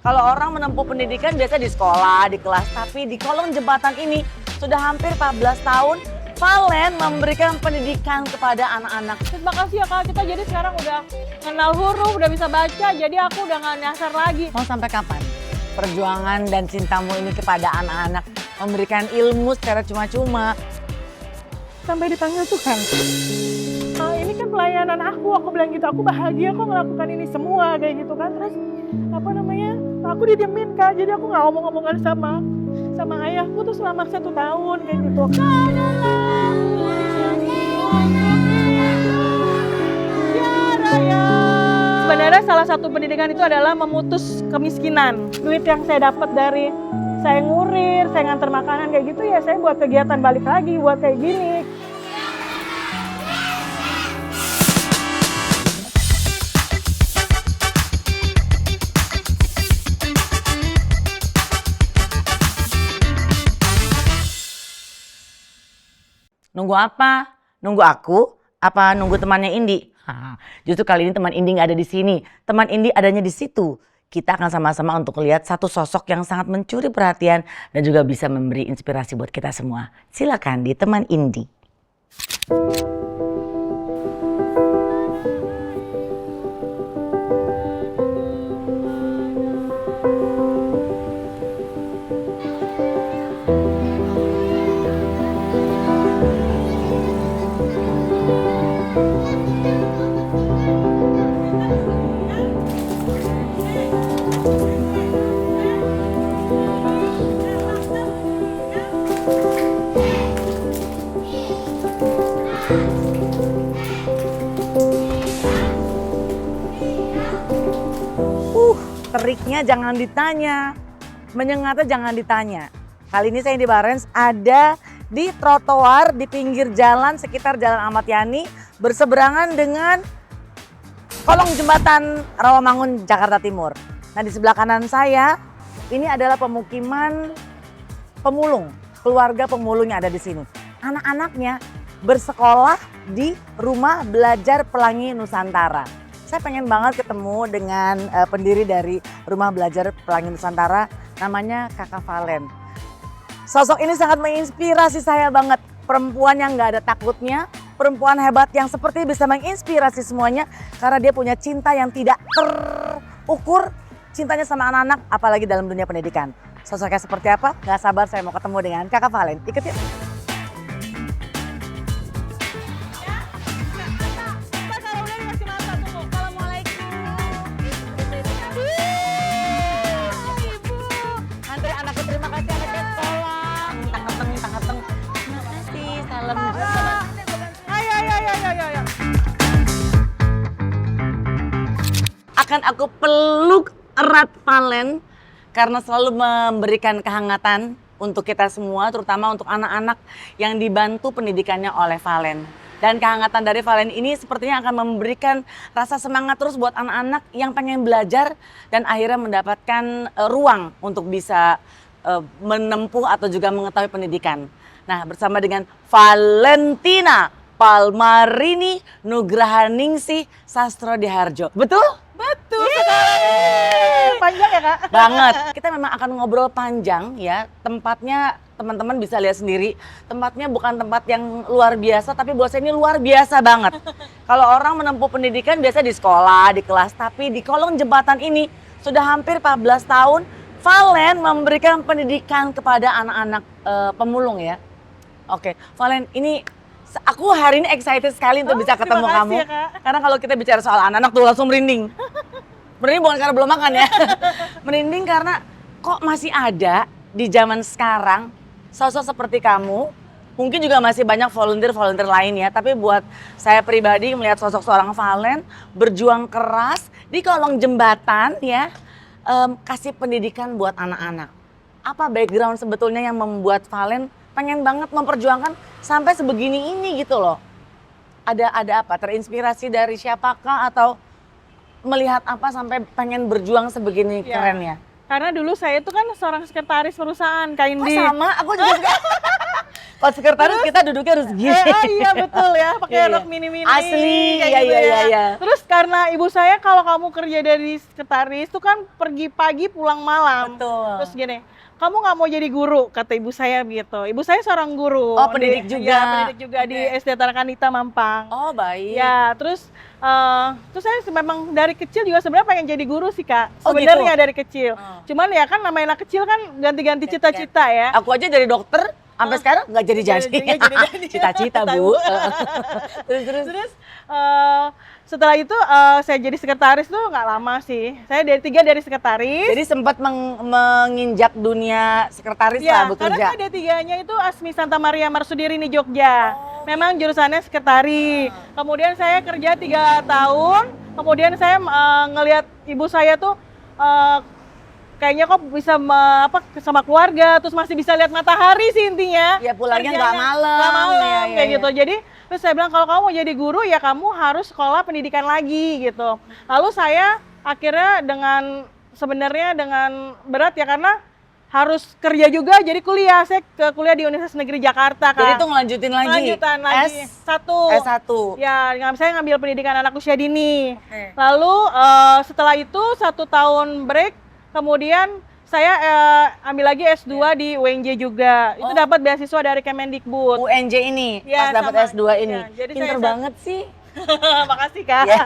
Kalau orang menempuh pendidikan biasa di sekolah, di kelas, tapi di kolong jembatan ini sudah hampir 14 tahun Valen memberikan pendidikan kepada anak-anak. Terima kasih ya Kak, kita jadi sekarang udah kenal huruf, udah bisa baca, jadi aku udah gak nyasar lagi. Mau sampai kapan perjuangan dan cintamu ini kepada anak-anak, memberikan ilmu secara cuma-cuma? Sampai dipanggil Tuhan. Nah, ini kan pelayanan aku bilang gitu, aku bahagia kok melakukan ini semua kayak gitu kan. Terus aku didiemin Kak, jadi aku gak ngomong-ngomongan sama ayahku tuh selama 1 tahun kayak gitu. Sebenarnya salah satu pendidikan itu adalah memutus kemiskinan. Duit yang saya dapat dari saya ngurir, saya nganter makanan kayak gitu ya saya buat kegiatan balik lagi buat kayak gini. Nunggu apa? Nunggu aku? Apa nunggu temannya Indi? Justru kali ini teman Indi nggak ada di sini. Teman Indi adanya di situ. Kita akan sama-sama untuk lihat satu sosok yang sangat mencuri perhatian dan juga bisa memberi inspirasi buat kita semua. Silakan di teman Indi. Teriknya jangan ditanya, menyengatnya jangan ditanya. Kali ini saya di Barens ada di trotoar di pinggir jalan sekitar Jalan Ahmad Yani berseberangan dengan kolong jembatan Rawamangun, Jakarta Timur. Nah di sebelah kanan saya ini adalah pemukiman pemulung, keluarga pemulung yang ada di sini. Anak-anaknya bersekolah di Rumah Belajar Pelangi Nusantara. Saya pengen banget ketemu dengan pendiri dari Rumah Belajar Pelangi Nusantara, namanya Kakak Valen. Sosok ini sangat menginspirasi saya banget. Perempuan yang gak ada takutnya, perempuan hebat yang seperti bisa menginspirasi semuanya karena dia punya cinta yang tidak terukur, cintanya sama anak-anak, apalagi dalam dunia pendidikan. Sosoknya seperti apa? Gak sabar saya mau ketemu dengan Kakak Valen. Ikut yuk. Akan aku peluk erat Valen karena selalu memberikan kehangatan untuk kita semua, terutama untuk anak-anak yang dibantu pendidikannya oleh Valen. Dan kehangatan dari Valen ini sepertinya akan memberikan rasa semangat terus buat anak-anak yang pengen belajar dan akhirnya mendapatkan ruang untuk bisa menempuh atau juga mengetahui pendidikan. Nah, bersama dengan Valentina Palmarini Nugrahaningsih Sastro-Diharjo. Betul? Betul sekali. Panjang ya Kak? Banget. Kita memang akan ngobrol panjang ya. Tempatnya teman-teman bisa lihat sendiri. Tempatnya bukan tempat yang luar biasa, tapi buat saya ini luar biasa banget. Kalau orang menempuh pendidikan biasa di sekolah, di kelas, tapi di kolong jembatan ini sudah hampir 14 tahun Valen memberikan pendidikan kepada anak-anak pemulung ya. Oke, Valen, ini aku hari ini excited sekali untuk bisa ketemu kamu. Ya, Kak. Karena kalau kita bicara soal anak-anak tuh langsung merinding. Merinding bukan karena belum makan ya. Merinding karena kok masih ada di zaman sekarang sosok seperti kamu. Mungkin juga masih banyak volunteer-volunteer lain ya. Tapi buat saya pribadi melihat sosok seorang Valen berjuang keras di kolong jembatan ya. Kasih pendidikan buat anak-anak. Apa background sebetulnya yang membuat Valen pengen banget memperjuangkan sampai sebegini ini gitu loh. Ada apa? Terinspirasi dari siapakah atau melihat apa sampai pengen berjuang sebegini Ya, kerennya? karena dulu saya itu kan seorang sekretaris perusahaan Kak Oh Indi. sama, aku juga suka. Pas sekretaris kita duduknya harus gini. Iya betul ya, pakai Iya, rok mini-mini. Asli, kayak iya, gitu iya, ya. iya. Terus karena ibu saya kalau kamu kerja dari sekretaris itu kan pergi pagi pulang malam. Betul. Terus gini, kamu nggak mau jadi guru, kata ibu saya gitu. Ibu saya seorang guru. Oh, pendidik juga. Ya, pendidik juga di SD Tarakanita Mampang. Oh, baik. Ya, terus saya memang dari kecil juga sebenarnya pengen jadi guru sih Kak. Oh, Sebenarnya gitu? dari kecil. Cuman ya kan namanya anak kecil kan ganti-ganti cita-cita ya. Aku aja dari dokter sampai sekarang nggak jadi-jadi. Nggak jadi-jadi. Cita-cita, Bu. Terus. Terus setelah itu saya jadi sekretaris tuh nggak lama sih. Saya dari sekretaris. Jadi sempat menginjak dunia sekretaris lah Karena bekerja. saya D3-nya itu Asmi Santa Maria Marsudiri di Jogja. Memang jurusannya sekretari. Kemudian saya kerja 3 tahun. Kemudian saya ngelihat ibu saya tuh kayaknya kok bisa sama keluarga, terus masih bisa lihat matahari sih intinya. Ya pulangnya Kerjanya nggak malam. nggak malam Ya, kayak ya. gitu. Jadi terus saya bilang kalau kamu mau jadi guru ya kamu harus sekolah pendidikan lagi gitu. Lalu saya akhirnya sebenarnya dengan berat ya karena harus kerja juga jadi kuliah. Saya kuliah di Universitas Negeri Jakarta Kak. Jadi itu ngelanjutin lagi. Lanjutan lagi. S1. S1. Ya, saya ngambil pendidikan anak usia dini. Oke. Lalu setelah itu 1 tahun break, kemudian saya ambil lagi S2 di UNJ juga. Itu dapat beasiswa dari Kemendikbud. UNJ ini Ya, pas dapat sama. S2 ini. Ya, jadi Pinter saya- banget sih. Makasih Kak. Ya.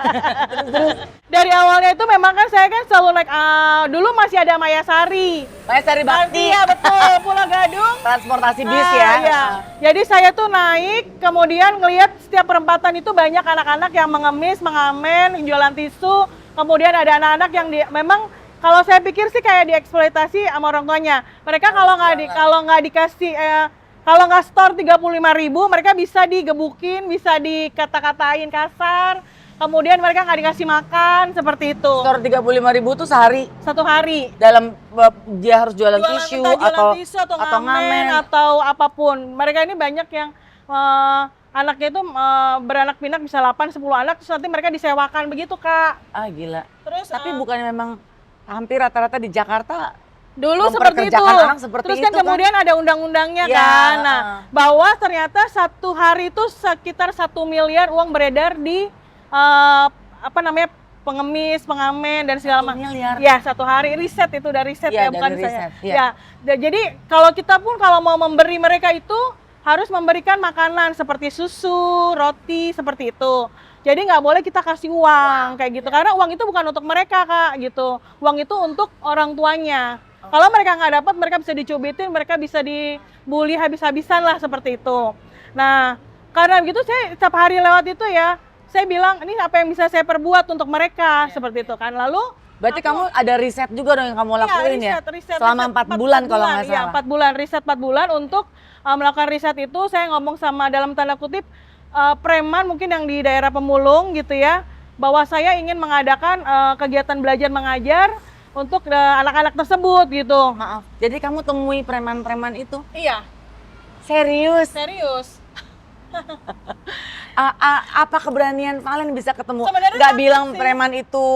Dari awalnya itu memang kan saya kan selalu naik, dulu masih ada Mayasari. Saya Sari Bakti. Iya betul, Pulau Gadung. Transportasi bis ya. Iya. Jadi saya tuh naik, kemudian ngelihat setiap perempatan itu banyak anak-anak yang mengemis, mengamen, jualan tisu. Kemudian ada anak-anak yang memang kalau saya pikir sih kayak dieksploitasi sama orang tuanya. Mereka kalau nggak dikasih kalau nggak store 35.000, mereka bisa digebukin, bisa dikata-katain kasar. Kemudian mereka nggak dikasih makan seperti itu. Skor 35.000 tuh sehari Satu hari. dalam dia harus jualan tisu entah atau tisu atau ngamen atau apapun. Mereka ini banyak yang anaknya itu beranak pinak bisa 8-10 anak terus nanti mereka disewakan begitu Kak. Ah gila. Terus Tapi bukannya memang hampir rata-rata di Jakarta dulu seperti itu. memperkerjakan orang seperti Terus kan itu kan? kemudian ada undang-undangnya Ya, kan. Nah, bahwa ternyata satu hari itu sekitar 1 miliar uang beredar di pengemis, pengamen dan segala 1 miliar. Ya, satu hari riset itu dari riset Ya, ya, bukan dari saya. riset, ya. Ya. Jadi kalau kita pun kalau mau memberi mereka itu harus memberikan makanan seperti susu, roti seperti itu. Jadi nggak boleh kita kasih uang kayak gitu karena uang itu bukan untuk mereka Kak gitu. Uang itu untuk orang tuanya. Kalau mereka nggak dapat, mereka bisa dicubitin, mereka bisa dibully habis-habisan lah seperti itu. Nah, karena begitu saya setiap hari lewat itu ya, saya bilang ini apa yang bisa saya perbuat untuk mereka seperti itu kan. Lalu Berarti kamu ada riset juga dong yang kamu lakuin ya? Selama 4 bulan kalau nggak salah. Iya, 4 bulan, riset 4 bulan untuk melakukan riset itu. Saya ngomong sama dalam tanda kutip preman mungkin yang di daerah Pemulung gitu ya, bahwa saya ingin mengadakan kegiatan belajar mengajar untuk anak-anak tersebut gitu. Maaf. Jadi kamu temui preman-preman itu? Iya, Serius? serius. Apa keberanian Valen bisa ketemu? Sebenarnya Nggak takut bilang sih. preman itu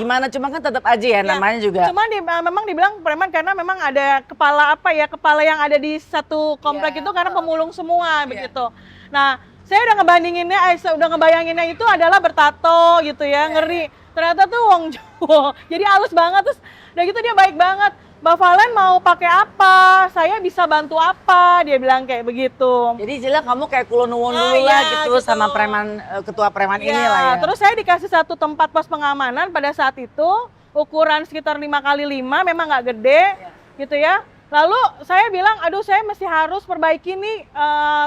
gimana, cuma kan tetap aja ya namanya juga. Cuma memang dibilang preman karena memang ada kepala yang ada di satu komplek itu karena pemulung semua begitu. Nah, saya udah ngebayanginnya itu adalah bertato gitu ya, ngeri. Ternyata tuh wong Jawa, jadi halus banget terus udah gitu dia baik banget. Mbak Valen mau pakai apa? Saya bisa bantu apa? Dia bilang kayak begitu. Jadi jelas kamu kayak kulon-won dulu iya, lah gitu, gitu. sama preman ketua preman Ya, ini lah ya. terus saya dikasih satu tempat pos pengamanan pada saat itu, ukuran sekitar 5x5, memang nggak gede, gitu ya. Lalu saya bilang, aduh saya masih harus perbaiki nih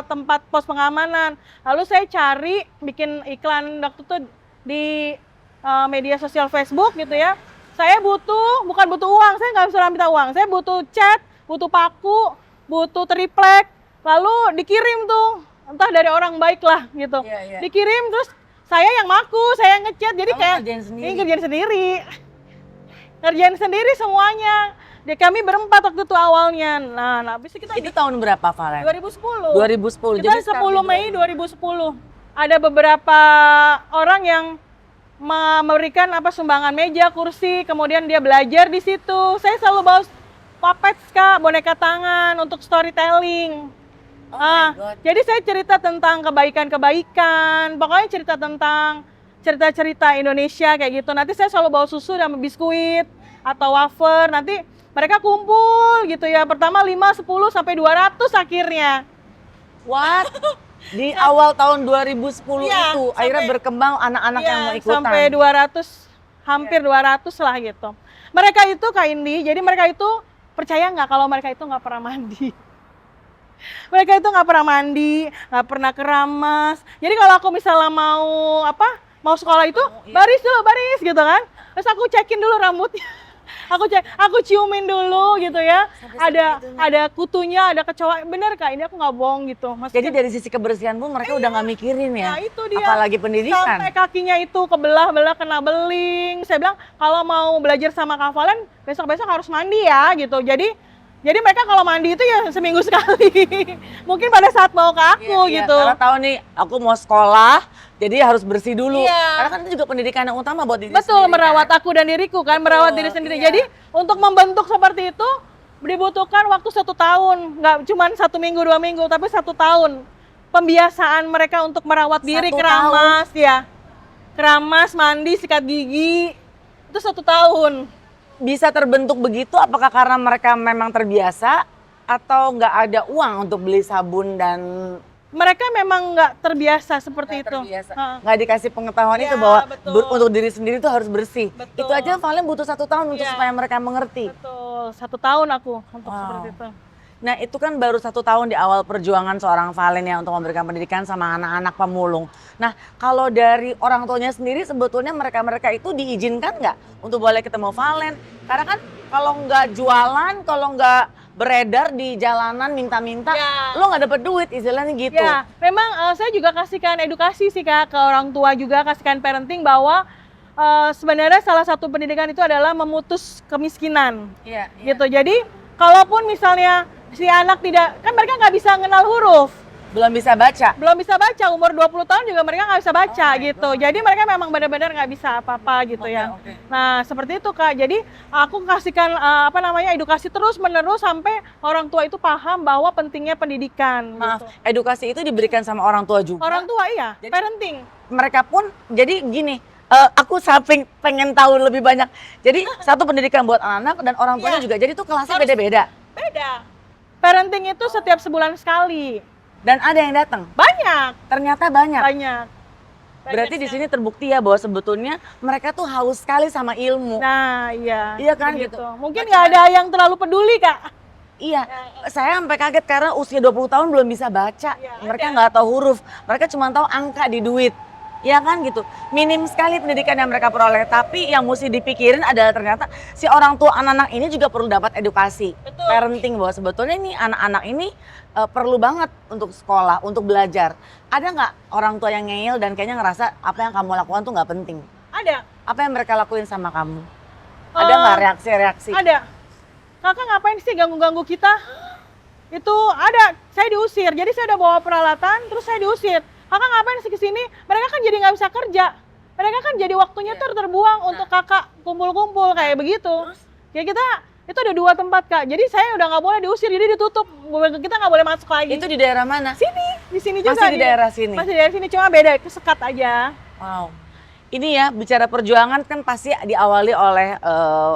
tempat pos pengamanan. Lalu saya cari, bikin iklan waktu itu di media sosial Facebook gitu ya. Saya bukan butuh uang, saya nggak bisa minta uang. Saya butuh cat, butuh paku, butuh triplek, lalu dikirim tuh, entah dari orang baik lah gitu. Iya. Dikirim terus saya yang maku, saya yang ngecat, jadi Kamu kayak ngerjain sendiri? ini ngerjain sendiri semuanya. Kami berempat waktu itu awalnya. Nah habis itu kita Itu tahun berapa Valen? 2010. 2010. Kita Jadi 10 Mei 2010. Ada beberapa orang yang memberikan sumbangan meja, kursi, kemudian dia belajar di situ. Saya selalu bawa puppets Kak, boneka tangan untuk storytelling. Oh my God. Jadi saya cerita tentang kebaikan-kebaikan, pokoknya cerita tentang cerita-cerita Indonesia kayak gitu. Nanti saya selalu bawa susu dan biskuit atau wafer, nanti mereka kumpul gitu ya. Pertama 5, 10, sampai 200 akhirnya. What? Di awal tahun 2010 Iya, itu akhirnya berkembang anak-anak yang mau ikutan. Sampai 200, hampir 200 lah gitu. Mereka itu Kak Indi, jadi mereka itu percaya nggak kalau mereka itu nggak pernah mandi? Mereka itu nggak pernah mandi, nggak pernah keramas. Jadi kalau aku misalnya mau sekolah itu, baris dulu, baris gitu kan. Terus aku cekin dulu rambutnya. Aku ciumin dulu gitu ya. Ada kutunya, ada kecoa. Bener Kak, ini aku nggak bohong gitu. Jadi dari sisi kebersihan pun mereka udah nggak mikirin ya. Nah itu dia. Apalagi pendidikan. Sampai kakinya itu kebelah-belah, kena beling. Saya bilang kalau mau belajar sama Kak Valen, besok-besok harus mandi ya gitu. Jadi mereka kalau mandi itu ya seminggu sekali. Mungkin pada saat mau ke aku gitu. Karena tahu nih, aku mau sekolah, jadi harus bersih dulu. Iya. Karena kan itu juga pendidikan yang utama buat diri Betul, sendiri. merawat aku dan diriku kan, merawat diri sendiri. Iya. Jadi untuk membentuk seperti itu dibutuhkan waktu 1 tahun. Nggak cuma 1 minggu, 2 minggu, tapi 1 tahun. Pembiasaan mereka untuk merawat diri, 1 keramas ya. Keramas, mandi, sikat gigi. Itu 1 tahun. Bisa terbentuk begitu apakah karena mereka memang terbiasa atau nggak ada uang untuk beli sabun dan Mereka memang nggak terbiasa seperti itu. nggak dikasih pengetahuan Iya, itu bahwa betul. untuk diri sendiri itu harus bersih. Betul. Itu aja paling butuh 1 tahun untuk Iya. supaya mereka mengerti. Betul, 1 tahun aku untuk Wow. seperti itu. Nah itu kan baru 1 tahun di awal perjuangan seorang Valen ya untuk memberikan pendidikan sama anak-anak pemulung. Nah kalau dari orang tuanya sendiri sebetulnya mereka itu diizinkan nggak untuk boleh ketemu Valen? Karena kan kalau nggak jualan, kalau nggak beredar di jalanan minta-minta, Ya. lo nggak dapet duit istilahnya gitu. Ya, memang saya juga kasihkan edukasi sih Kak ke orang tua juga, kasihkan parenting bahwa sebenarnya salah satu pendidikan itu adalah memutus kemiskinan. Iya. Gitu. Jadi kalaupun misalnya si anak kan mereka nggak bisa kenal huruf, Belum bisa baca. belum bisa baca, umur 20 tahun juga mereka nggak bisa baca Oh my gitu. Jadi mereka memang benar-benar nggak bisa apa-apa gitu ya. Oke. Nah seperti itu Kak. Jadi aku kasihkan edukasi terus menerus sampai orang tua itu paham bahwa pentingnya pendidikan. Maaf, Gitu. edukasi itu diberikan sama orang tua juga. Orang tua iya, Jadi- parenting. Mereka pun jadi gini, aku samping pengen tahu lebih banyak. Jadi satu pendidikan buat anak dan orang tuanya Iya. juga. Jadi itu kelasnya Harus- beda-beda. Beda. Parenting itu setiap sebulan sekali. Dan ada yang datang. Banyak, Ternyata banyak. banyak. Berarti di sini terbukti ya bahwa sebetulnya mereka tuh haus sekali sama ilmu. Nah, iya. Iya kan, begitu. gitu. Mungkin nggak ada yang terlalu peduli, Kak. Iya, saya sampai kaget karena usia 20 tahun belum bisa baca. Iya, Mereka nggak tahu huruf, mereka cuma tahu angka di duit. Iya kan gitu. Minim sekali pendidikan yang mereka peroleh, tapi yang mesti dipikirin adalah ternyata si orang tua anak-anak ini juga perlu dapat edukasi. Betul. Parenting bahwa sebetulnya ini anak-anak ini perlu banget untuk sekolah, untuk belajar. Ada nggak orang tua yang ngeyel dan kayaknya ngerasa apa yang kamu lakukan tuh nggak penting? Ada. Apa yang mereka lakuin sama kamu? Ada nggak reaksi-reaksi? Ada. Kakak ngapain sih ganggu-ganggu kita? Itu ada. Saya diusir. Jadi saya udah bawa peralatan, terus saya diusir. Kakak ngapain sih kesini? Mereka kan jadi nggak bisa kerja. Mereka kan jadi waktunya tuh terbuang untuk kakak kumpul-kumpul kayak begitu. Ya kita itu ada 2 tempat Kak. Jadi saya udah nggak boleh diusir, jadi ditutup. Kita nggak boleh masuk lagi. Itu di daerah mana? Sini, di sini juga. Masih di daerah sini? Masih di daerah sini, cuma beda kesekat aja. Wow. Ini ya bicara perjuangan kan pasti diawali oleh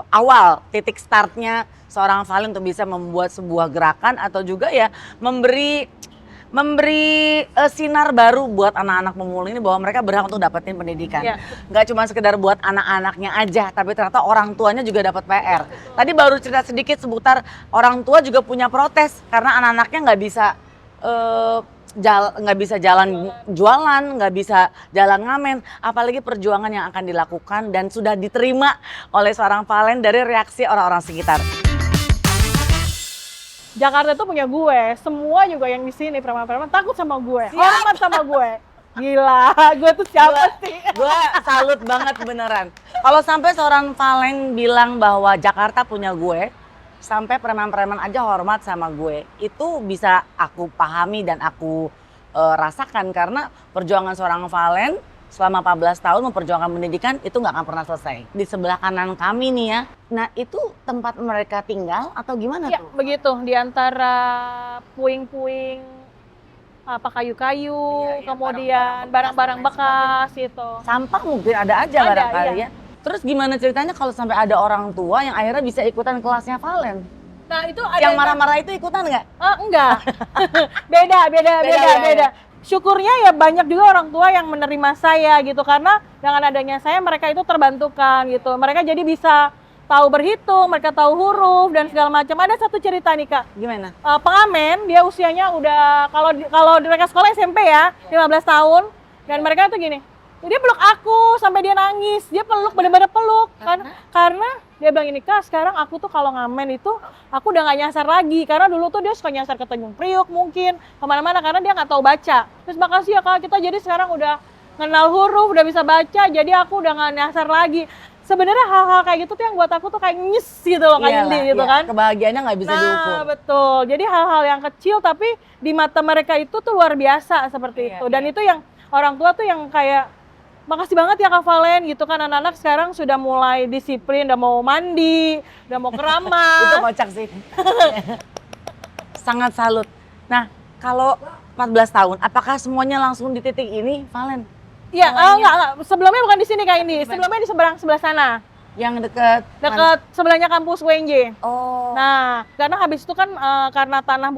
awal titik startnya seorang Valen untuk bisa membuat sebuah gerakan atau juga ya memberi sinar baru buat anak-anak pemulung ini bahwa mereka berhak untuk dapetin pendidikan. Ya. Nggak cuma sekedar buat anak-anaknya aja, tapi ternyata orang tuanya juga dapat PR. Tadi baru cerita sedikit seputar orang tua juga punya protes karena anak-anaknya nggak bisa jalan jualan, nggak bisa jalan ngamen, apalagi perjuangan yang akan dilakukan dan sudah diterima oleh seorang Valen dari reaksi orang-orang sekitar. Jakarta tuh punya gue, semua juga yang di sini preman-preman takut sama gue, hormat sama gue. Gila, gue tuh siapa sih? Gue salut banget beneran. Kalau sampai seorang Valen bilang bahwa Jakarta punya gue, sampai preman-preman aja hormat sama gue, itu bisa aku pahami dan aku rasakan karena perjuangan seorang Valen selama 14 tahun memperjuangkan pendidikan itu nggak akan pernah selesai. Di sebelah kanan kami nih ya, nah itu tempat mereka tinggal atau gimana Ya, tuh? begitu, di antara puing-puing apa kayu-kayu, Iya, kemudian barang-barang bekas gitu. Sampah mungkin ada aja Ada, barangkali iya. ya. Terus gimana ceritanya kalau sampai ada orang tua yang akhirnya bisa ikutan kelasnya Valen? Nah itu ada Yang marah-marah itu ikutan nggak? enggak. Beda. Syukurnya ya banyak juga orang tua yang menerima saya gitu karena dengan adanya saya mereka itu terbantukan gitu. Mereka jadi bisa tahu berhitung, mereka tahu huruf dan segala macam. Ada satu cerita nih Kak. Gimana? Pengamen dia usianya udah kalau mereka sekolah SMP ya 15 tahun dan mereka tuh gini. Dia peluk aku sampai dia nangis. Dia peluk bener-bener peluk karena dia bilang ini Kak, sekarang aku tuh kalau ngamen itu aku udah gak nyasar lagi karena dulu tuh dia suka nyasar ke Tanjung Priuk mungkin kemana-mana karena dia nggak tahu baca. Terus makasih ya Kak, kita jadi sekarang udah kenal huruf, udah bisa baca, jadi aku udah gak nyasar lagi. Sebenarnya hal-hal kayak gitu tuh yang buat aku tuh kayak nyes gitu loh Kak Indi gitu kan. Kebahagiaannya nggak bisa diukur. Nah betul, jadi hal-hal yang kecil tapi di mata mereka itu tuh luar biasa seperti itu. Dan itu yang orang tua tuh yang kayak makasih banget ya Kak Valen gitu kan, anak-anak sekarang sudah mulai disiplin, udah mau mandi, udah mau Itu keramas. kocak sih. Sangat salut. Nah, kalau 14 tahun, apakah semuanya langsung di titik ini, Valen? Iya, enggak. Sebelumnya bukan di sini Kak Indi, sebelumnya di sebelah sana. Yang deket Dekat sebelahnya kampus UNJ. Oh. Nah, karena habis itu kan karena tanah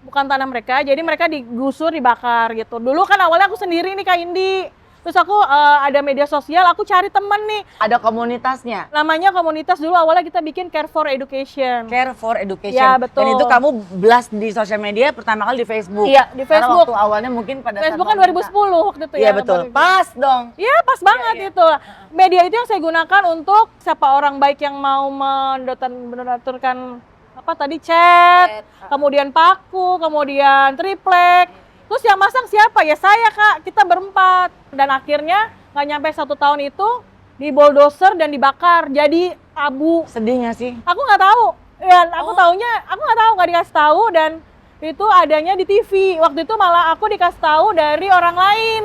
bukan tanah mereka, jadi mereka digusur, dibakar gitu. Dulu kan awalnya aku sendiri nih Kak Indi. Terus aku ada media sosial, aku cari temen nih. Ada komunitasnya. Namanya komunitas dulu awalnya kita bikin Care for Education. Care for Education. Ya, betul. Dan itu kamu blast di sosial media pertama kali di Facebook. Iya, di Karena Facebook. waktu awalnya mungkin pada Facebook kan saat 2010 waktu itu ya. Iya betul. Pas dong. Iya pas banget itu. Media itu yang saya gunakan untuk siapa orang baik yang mau mendonaturkan apa tadi chat, kemudian paku, kemudian triplek. Terus yang masang siapa? Ya saya Kak, kita berempat. Dan akhirnya nggak nyampe 1 tahun itu di bulldozer dan dibakar jadi abu. Sedih nggak sih? Aku nggak tahu. Ya, aku nggak dikasih tahu dan itu adanya di TV. Waktu itu malah aku dikasih tahu dari orang lain.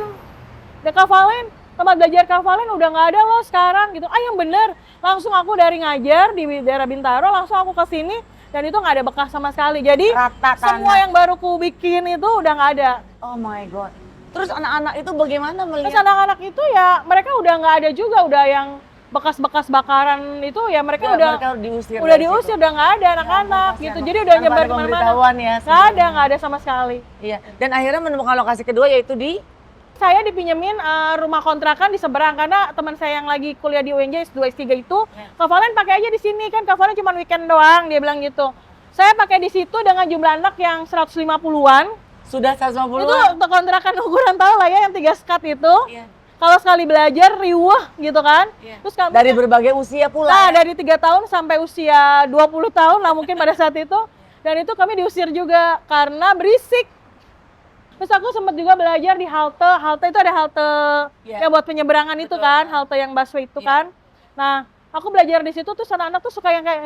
Kak Valen, tempat belajar Kak Valen udah nggak ada loh sekarang gitu. Ah yang bener, langsung aku dari ngajar di daerah Bintaro, langsung aku ke sini dan itu nggak ada bekas sama sekali. Jadi Rata semua tanah. yang baru ku bikin itu udah nggak ada. Oh my god. Terus anak-anak itu bagaimana Terus melihat? anak-anak itu ya mereka udah nggak ada juga, udah yang bekas-bekas bakaran itu ya mereka Mereka diusir. udah dari diusir, situ. udah nggak ada anak-anak gitu. Jadi udah Tanpa nyebar ada kemana-mana. pemberitahuan ya. Nggak ada sama sekali. Iya. Dan akhirnya menemukan lokasi kedua yaitu di Saya dipinjemin rumah kontrakan di seberang karena teman saya yang lagi kuliah di UNJ S2 S3 itu, Kak Valen pakai aja di sini kan, Kak Valen cuma weekend doang, dia bilang gitu. Saya pakai di situ dengan jumlah anak yang 150-an. sudah 150. Itu untuk kontrakan ukuran tahu lah ya yang 3 skat itu. Iya. Kalau sekali belajar riuh gitu kan. Iya. Terus kami Dari berbagai usia pula. nah, ya? dari 3 tahun sampai usia 20 tahun lah mungkin pada saat itu. Dan itu kami diusir juga karena berisik. Terus aku sempat juga belajar di halte. Halte itu ada halte yang buat penyeberangan itu kan, halte yang busway itu kan. Nah, aku belajar di situ tuh anak-anak tuh suka yang kayak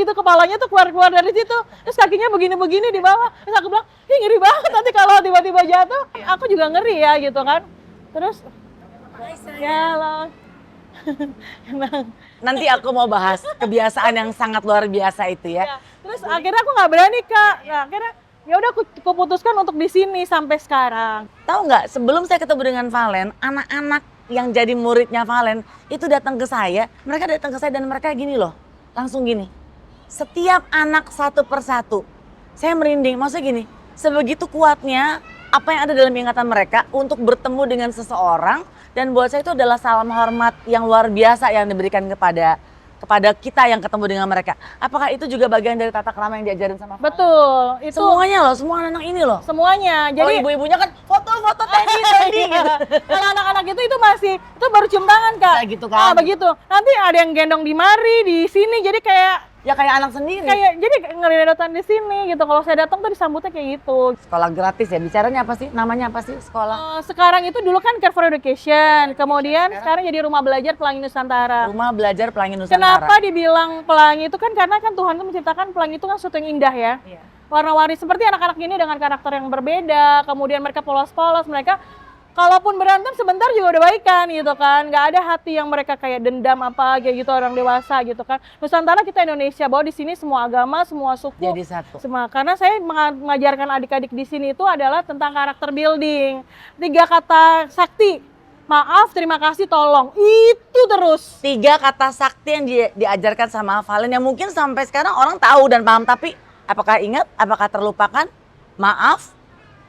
gitu, kepalanya tuh keluar-keluar dari situ. Terus kakinya begini-begini di bawah. Terus aku bilang, ih ngeri banget nanti kalau tiba-tiba jatuh. Aku juga ngeri ya gitu kan. Terus ya loh. Nanti aku mau bahas kebiasaan yang sangat luar biasa itu ya. Ya, terus akhirnya aku nggak berani Kak. Nah, akhirnya ya udah aku putuskan untuk di sini sampai sekarang. Tahu nggak, sebelum saya ketemu dengan Valen, anak-anak yang jadi muridnya Valen itu datang ke saya, mereka datang ke saya dan mereka gini loh, langsung gini. Setiap anak satu persatu, saya merinding, maksudnya gini, sebegitu kuatnya apa yang ada dalam ingatan mereka untuk bertemu dengan seseorang, dan buat saya itu adalah salam hormat yang luar biasa yang diberikan kepada kita yang ketemu dengan mereka. Apakah itu juga bagian dari tata krama yang diajarin sama Valen? Betul, itu Semuanya loh, semua anak ini loh. semuanya. Jadi Jadi ibu-ibunya kan foto-foto Teddy gitu. kalau anak-anak itu masih itu baru cium tangan Kak. Kayak gitu kan. Ah, begitu. Nanti ada yang gendong di mari di sini. Jadi kayak Ya kayak anak sendiri. jadi ngeliatin di sini gitu. Kalau saya datang tuh disambutnya kayak gitu. Sekolah gratis ya, bicaranya apa sih? Namanya apa sih sekolah? Sekarang itu dulu kan Care for Education, kemudian sekarang jadi Rumah Belajar Pelangi Nusantara. Rumah Belajar Pelangi Nusantara. Kenapa dibilang pelangi itu kan karena kan Tuhan tuh menciptakan pelangi itu kan sesuatu yang indah ya. Iya. Warna-warni seperti anak-anak ini dengan karakter yang berbeda, kemudian mereka polos-polos, mereka kalaupun berantem sebentar juga udah baikan gitu kan. Nggak ada hati yang mereka kayak dendam apa kayak gitu orang dewasa gitu kan. Nusantara kita Indonesia, bahwa di sini semua agama, semua suku Jadi satu. semua. Karena saya mengajarkan adik-adik di sini itu adalah tentang karakter building. 3 kata sakti. Maaf, terima kasih, tolong. Itu terus. 3 kata sakti yang diajarkan sama Valen yang mungkin sampai sekarang orang tahu dan paham, tapi apakah ingat, apakah terlupakan? Maaf,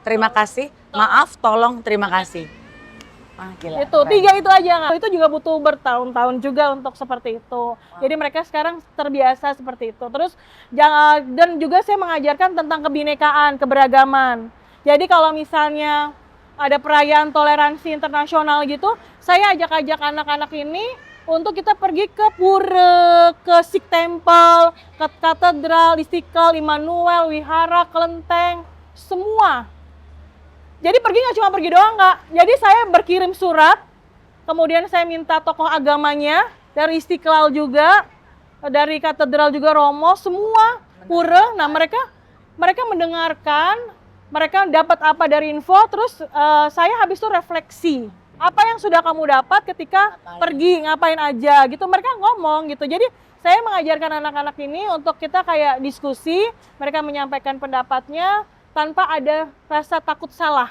terima kasih, maaf, tolong, terima kasih. Ah, gila, Itu keren. 3 itu aja nggak. Itu juga butuh bertahun-tahun juga untuk seperti itu. Jadi mereka sekarang terbiasa seperti itu. Terus dan juga saya mengajarkan tentang kebinekaan, keberagaman. Jadi kalau misalnya ada perayaan toleransi internasional gitu, saya ajak-ajak anak-anak ini untuk kita pergi ke pura, ke Sikh Temple, ke katedral, Istiqlal, Immanuel, Wihara, Kelenteng, semua. Jadi pergi nggak cuma pergi doang nggak. Jadi saya berkirim surat, kemudian saya minta tokoh agamanya, dari Istiqlal juga, dari katedral juga Romo, semua pura. Nah mereka mendengarkan, mereka dapat apa dari info, terus saya habis itu refleksi. Apa yang sudah kamu dapat ketika pergi, ngapain aja gitu. Mereka ngomong gitu. Jadi saya mengajarkan anak-anak ini untuk kita kayak diskusi, mereka menyampaikan pendapatnya tanpa ada rasa takut salah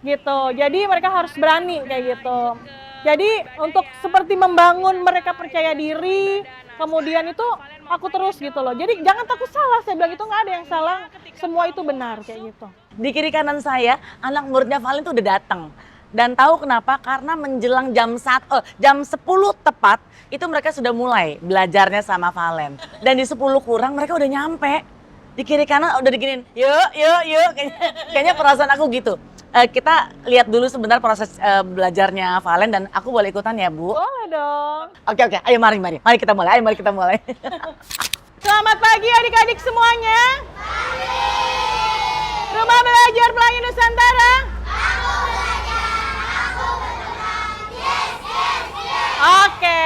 gitu. Jadi mereka harus berani kayak gitu. Jadi untuk seperti membangun mereka percaya diri, kemudian itu aku terus gitu loh. Jadi jangan takut salah, saya bilang itu nggak ada yang salah, semua itu benar kayak gitu. Di kiri kanan saya, anak muridnya Valen tuh udah datang. Dan tahu kenapa? Karena menjelang jam 10 tepat, itu mereka sudah mulai belajarnya sama Valen. Dan di 10 kurang mereka udah nyampe. Di kiri kanan udah diginin, yuk. Kayaknya perasaan aku gitu. Kita lihat dulu sebentar proses belajarnya Valen dan aku boleh ikutan ya, Bu? Boleh dong. Oke, ayo mari kita mulai. Selamat pagi adik-adik semuanya. Rumah Belajar Pelangi Nusantara. Oke,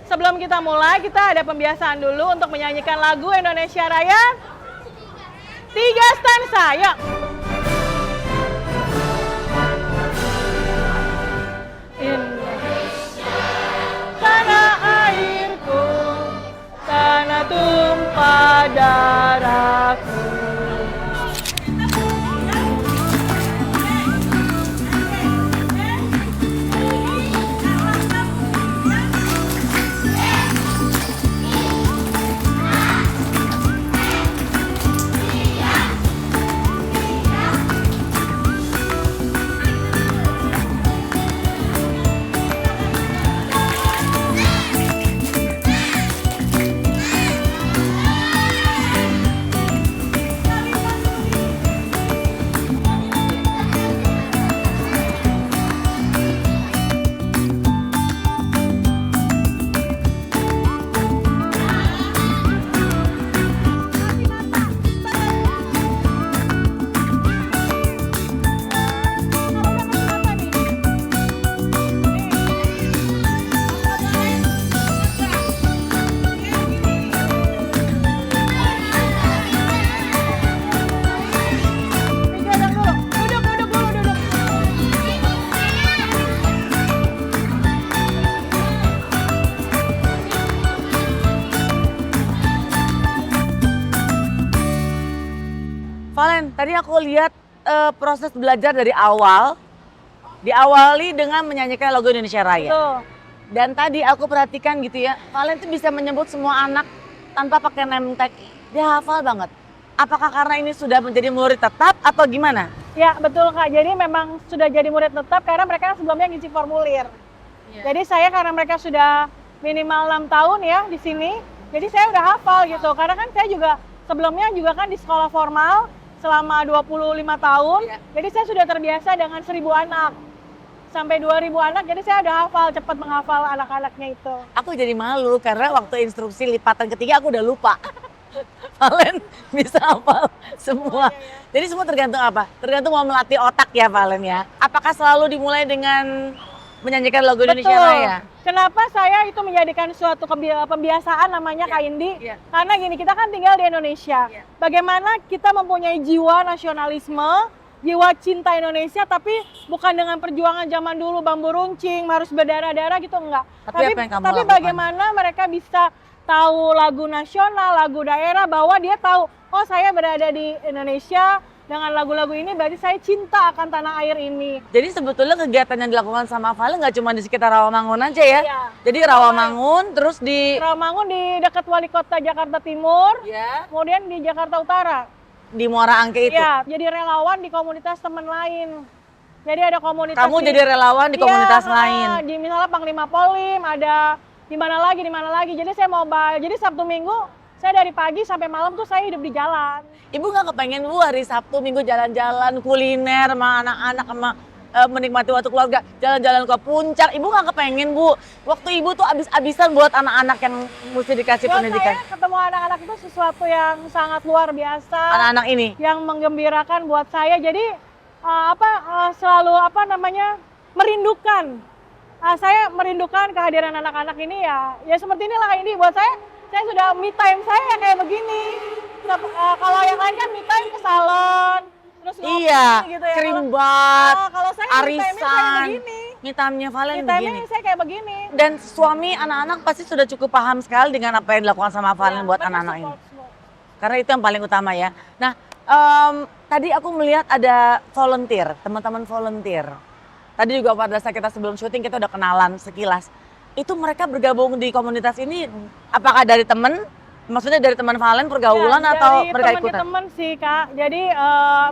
sebelum kita mulai, kita ada pembiasaan dulu untuk menyanyikan lagu Indonesia Raya. 3 stansa, yuk. Tanah airku, tanah tumpah darahku. Valen, tadi aku lihat proses belajar dari awal, diawali dengan menyanyikan lagu Indonesia Raya. Tuh. Dan tadi aku perhatikan gitu ya, Valen tuh bisa menyebut semua anak tanpa pakai name tag. Dia hafal banget. Apakah karena ini sudah menjadi murid tetap atau gimana? Ya betul Kak, jadi memang sudah jadi murid tetap karena mereka sebelumnya ngisi formulir. Jadi saya karena mereka sudah minimal 6 tahun ya di sini, jadi saya udah hafal gitu. Karena kan saya juga sebelumnya juga kan di sekolah formal selama 25 tahun, jadi saya sudah terbiasa dengan 1000 anak. Sampai 2000 anak, jadi saya udah hafal, cepat menghafal anak-anaknya itu. Aku jadi malu karena waktu instruksi lipatan ketiga aku udah lupa. Valen bisa hafal semua. Jadi semua tergantung apa? Tergantung mau melatih otak ya Valen ya. Apakah selalu dimulai dengan menyanyikan lagu Indonesia Raya? Kenapa saya itu menjadikan suatu pembiasaan namanya Kak Indi? Karena gini, kita kan tinggal di Indonesia. Bagaimana kita mempunyai jiwa nasionalisme, jiwa cinta Indonesia, tapi bukan dengan perjuangan zaman dulu bambu runcing harus berdarah-darah gitu, enggak. Tapi apa yang kamu lakukan? Bagaimana mereka bisa tahu lagu nasional, lagu daerah, bahwa dia tahu, oh saya berada di Indonesia dengan lagu-lagu ini berarti saya cinta akan tanah air ini. Jadi sebetulnya kegiatan yang dilakukan sama Valen nggak cuma di sekitar Rawamangun aja ya? Iya. Jadi Rawamangun, terus di Rawamangun di dekat Wali Kota Jakarta Timur, ya, kemudian di Jakarta Utara. di Muara Angke itu. Iya, jadi relawan di komunitas teman lain. Jadi ada komunitas. Kamu jadi relawan di komunitas Iya, lain. Di misalnya Panglima Polim, ada di mana lagi. Jadi saya mau jadi Sabtu Minggu saya dari pagi sampai malam tuh saya hidup di jalan. Ibu nggak kepengen Bu hari Sabtu Minggu jalan-jalan kuliner sama anak-anak sama menikmati waktu keluarga, jalan-jalan ke puncak. Ibu nggak kepengen Bu? Waktu Ibu tuh abis-abisan buat anak-anak yang mesti dikasih Buat pendidikan. saya ketemu anak-anak itu sesuatu yang sangat luar biasa. Anak-anak ini. Yang menggembirakan buat saya. Jadi selalu merindukan. Saya merindukan kehadiran anak-anak ini ya seperti inilah ini buat saya sudah me time saya kayak begini. Kalau yang lain kan me time ke salon, terus ngopi Iya, gitu ya. kerimbat, Kalau saya arisan. Me time-nya Valen begini. saya kayak begini. Dan suami anak-anak pasti sudah cukup paham sekali dengan apa yang dilakukan sama Valen buat anak-anak ini. Karena itu yang paling utama ya. Nah, tadi aku melihat ada volunteer, teman-teman volunteer. Tadi juga pada saat kita sebelum syuting kita udah kenalan sekilas. Itu mereka bergabung di komunitas ini apakah dari teman? Maksudnya dari teman Valen pergaulan atau mereka ikutan? Dari teman sih Kak. Jadi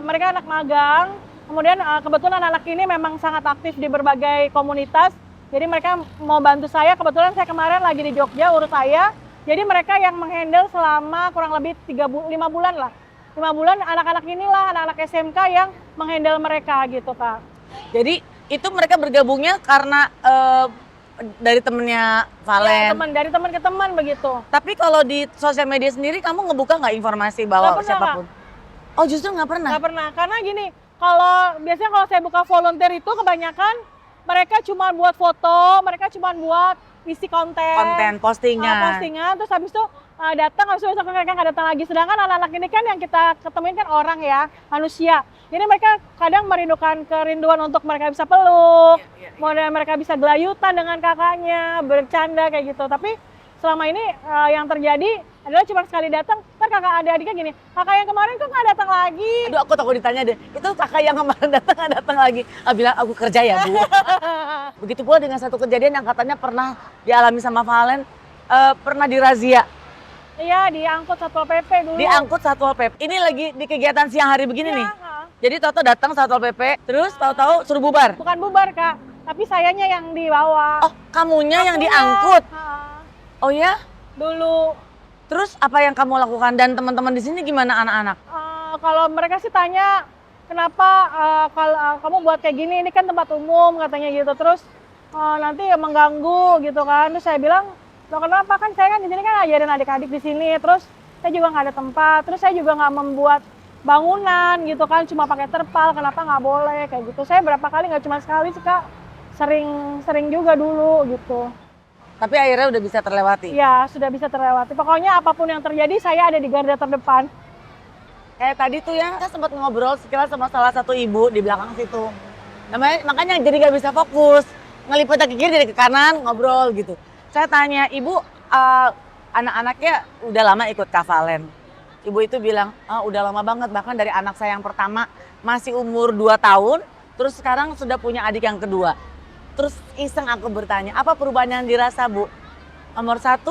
mereka anak magang. Kemudian kebetulan anak ini memang sangat aktif di berbagai komunitas. Jadi mereka mau bantu saya. Kebetulan saya kemarin lagi di Jogja urus saya. Jadi mereka yang menghandle selama kurang lebih 5 bulan lah. 5 bulan anak-anak inilah, anak-anak SMK yang menghandle mereka gitu Kak. Jadi itu mereka bergabungnya karena dari temennya Valen. Ya, dari teman ke teman begitu. Tapi kalau di sosial media sendiri kamu ngebuka nggak informasi bahwa Nggak pernah, siapapun? Oh justru nggak pernah? Nggak pernah, karena gini, biasanya kalau saya buka volunteer itu kebanyakan mereka cuma buat foto, mereka cuma buat isi konten postingan, terus habis itu datang, habis itu mereka nggak datang lagi. Sedangkan anak-anak ini kan yang kita ketemuin kan orang ya, manusia. Jadi mereka kadang merindukan kerinduan untuk mereka bisa peluk, mereka bisa gelayutan dengan kakaknya, bercanda kayak gitu. Tapi selama ini yang terjadi adalah cuma sekali datang, ntar kakak adik-adiknya gini, kakak yang kemarin kok nggak datang lagi. Aduh aku takut ditanya deh, itu kakak yang kemarin datang nggak datang lagi? Bilang aku kerja ya Bu. Begitu pula dengan satu kejadian yang katanya pernah dialami sama Valen, pernah dirazia. Iya, diangkut Satpol PP dulu. Diangkut Satpol PP. Ini lagi di kegiatan siang hari begini nih. Jadi tahu-tahu datang Satpol PP, terus tahu-tahu suruh bubar. Bukan bubar Kak, tapi sayanya yang dibawa. Oh, kamunya yang diangkut. Oh ya? Dulu. Terus apa yang kamu lakukan dan teman-teman di sini gimana anak-anak? Kalau mereka sih tanya, kenapa kalau kamu buat kayak gini? Ini kan tempat umum katanya gitu. Terus nanti mengganggu gitu kan. Terus saya bilang, loh kenapa, kan saya kan di sini kan ajarin adik-adik di sini. Terus saya juga nggak ada tempat. Terus saya juga nggak membuat bangunan gitu kan, cuma pakai terpal. Kenapa nggak boleh kayak gitu? Saya berapa kali, nggak cuma sekali sih Kak. Sering juga dulu gitu. Tapi akhirnya udah bisa terlewati? Ya, sudah bisa terlewati. Pokoknya apapun yang terjadi, saya ada di garda terdepan. Kayak tadi tuh ya, saya sempat ngobrol sekilas sama salah satu ibu di belakang situ. Makanya jadi gak bisa fokus. Ngelipatnya ke kiri, jadi ke kanan, ngobrol gitu. Saya tanya, ibu anak-anaknya udah lama ikut Kak Valen? Ibu itu bilang, udah lama banget. Bahkan dari anak saya yang pertama masih umur 2 tahun, terus sekarang sudah punya adik yang kedua. Terus iseng aku bertanya, apa perubahan yang dirasa Bu? Nomor 1,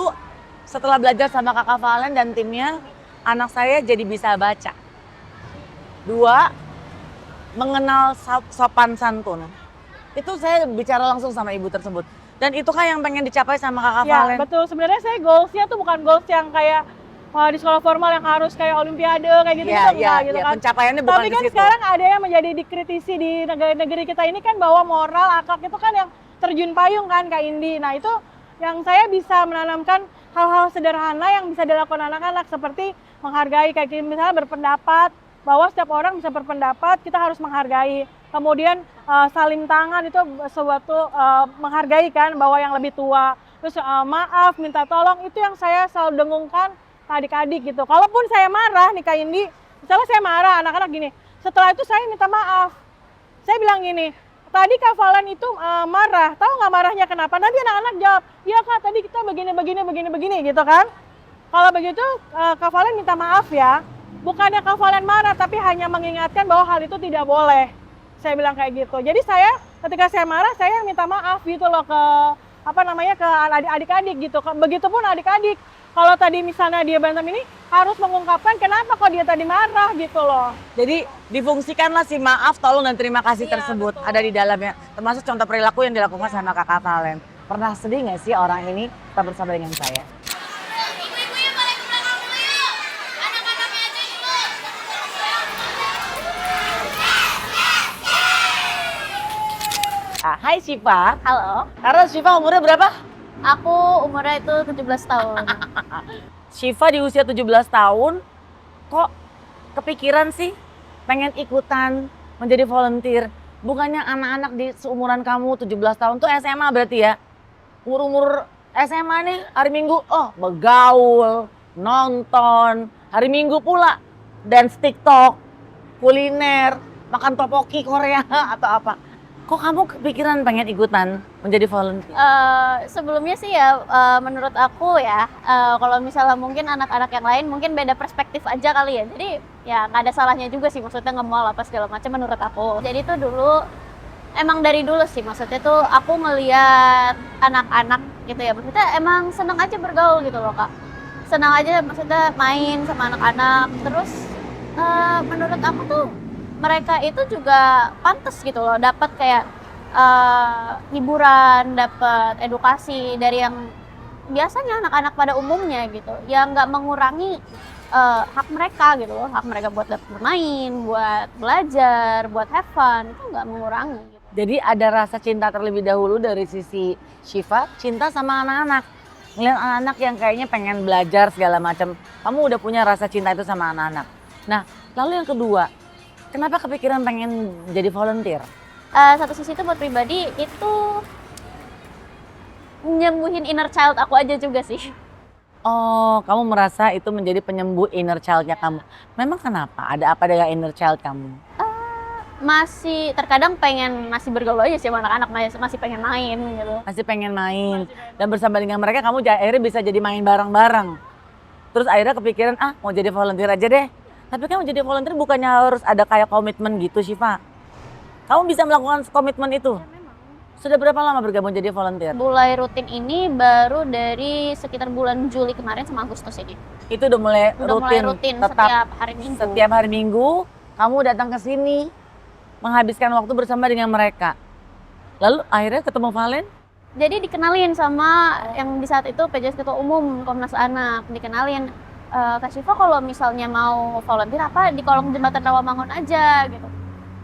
setelah belajar sama Kakak Valen dan timnya, anak saya jadi bisa baca. 2, mengenal sopan santun. Itu saya bicara langsung sama ibu tersebut. Dan itu kan yang pengen dicapai sama Kakak Valen. Ya betul, sebenarnya saya goalsnya tuh bukan goals yang kayak di sekolah formal yang harus kayak olimpiade kayak gitu enggak gitu kan. Pencapaiannya bukan tapi kan di situ. Sekarang ada yang menjadi dikritisi di negeri kita ini kan, bahwa moral, akhlak itu kan yang terjun payung kan Kak Indi. Nah itu yang saya bisa menanamkan hal-hal sederhana yang bisa dilakukan anak-anak, seperti menghargai, kayak misalnya berpendapat, bahwa setiap orang bisa berpendapat, kita harus menghargai. Kemudian salim tangan itu suatu menghargai kan, bahwa yang lebih tua. Terus maaf, minta tolong, itu yang saya selalu dengungkan ke adik-adik gitu. Kalaupun saya marah nih Kak Indi, misalnya saya marah, anak-anak gini, Setelah itu saya minta maaf. Saya bilang gini, tadi Kak Valen itu marah. Tahu nggak marahnya kenapa? Nanti anak-anak jawab, iya Kak tadi kita begini gitu kan. Kalau begitu Kak Valen minta maaf ya. Bukannya Kak Valen marah, tapi hanya mengingatkan bahwa hal itu tidak boleh. Saya bilang kayak gitu. Jadi saya ketika saya marah, saya minta maaf gitu loh ke ke adik-adik gitu. Begitupun adik-adik. Kalau tadi misalnya dia berantem ini harus mengungkapkan kenapa kok dia tadi marah gitu loh. Jadi difungsikanlah si maaf, tolong dan terima kasih Iya, tersebut betul. ada di dalamnya. Termasuk contoh perilaku yang dilakukan sama Kakak Valen. Pernah sedih nggak sih orang ini tetap bersama dengan saya? Ibu-ibunya pada ke belakang dulu yuk. Anak-anaknya aja dulu. Hai Syifa. Halo, Karena Syifa umurnya berapa? aku umurnya itu 17 tahun. Syifa di usia 17 tahun kok kepikiran sih pengen ikutan menjadi volunteer. Bukannya anak-anak di seumuran kamu 17 tahun tuh SMA berarti ya? Umur-umur SMA nih hari Minggu, begaul, nonton. Hari Minggu pula dance TikTok, kuliner, makan topoki Korea atau apa. Kok kamu kepikiran pengen ikutan menjadi volunteer? Sebelumnya sih ya, menurut aku ya, kalau misalnya mungkin anak-anak yang lain mungkin beda perspektif aja kali ya. Jadi ya nggak ada salahnya juga sih, maksudnya nge-mall apa segala macam menurut aku. Jadi tuh dulu, emang dari dulu sih maksudnya tuh aku ngeliat anak-anak gitu ya. Maksudnya emang seneng aja bergaul gitu loh Kak. Senang aja maksudnya main sama anak-anak. Terus menurut aku tuh mereka itu juga pantas gitu loh, dapat kayak hiburan, dapat edukasi dari yang biasanya anak-anak pada umumnya gitu, yang nggak mengurangi hak mereka gitu loh, hak mereka buat bermain, buat belajar, buat have fun, itu nggak mengurangi. Gitu. Jadi ada rasa cinta terlebih dahulu dari sisi Syifa, cinta sama anak-anak. Ngeliat anak-anak yang kayaknya pengen belajar segala macam. Kamu udah punya rasa cinta itu sama anak-anak. Nah, lalu yang kedua, kenapa kepikiran pengen jadi volunteer? Satu sisi itu buat pribadi itu nyembuhin inner child aku aja juga sih. Oh, kamu merasa itu menjadi penyembuh inner child-nya kamu. Memang kenapa? Ada apa dengan inner child kamu? Masih terkadang masih bergaul aja sih sama anak-anak, masih pengen main gitu. Masih pengen main. Dan bersama dengan mereka kamu akhirnya bisa jadi main bareng-bareng. Terus akhirnya kepikiran, mau jadi volunteer aja deh. Tapi kan jadi volunteer bukannya harus ada kayak komitmen gitu, Syifa. Kamu bisa melakukan komitmen itu? Sudah berapa lama bergabung jadi volunteer? Mulai rutin ini baru dari sekitar bulan Juli kemarin sama Agustus ini. Itu udah mulai Mulai rutin tetap setiap hari Minggu. setiap hari Minggu kamu datang ke sini menghabiskan waktu bersama dengan mereka. Lalu akhirnya ketemu Valen? Jadi dikenalin sama yang di saat itu PJS Ketua Umum Komnas Anak, dikenalin Kak Syifa kalau misalnya mau volunteer apa di kolong jembatan Rawamangun aja gitu.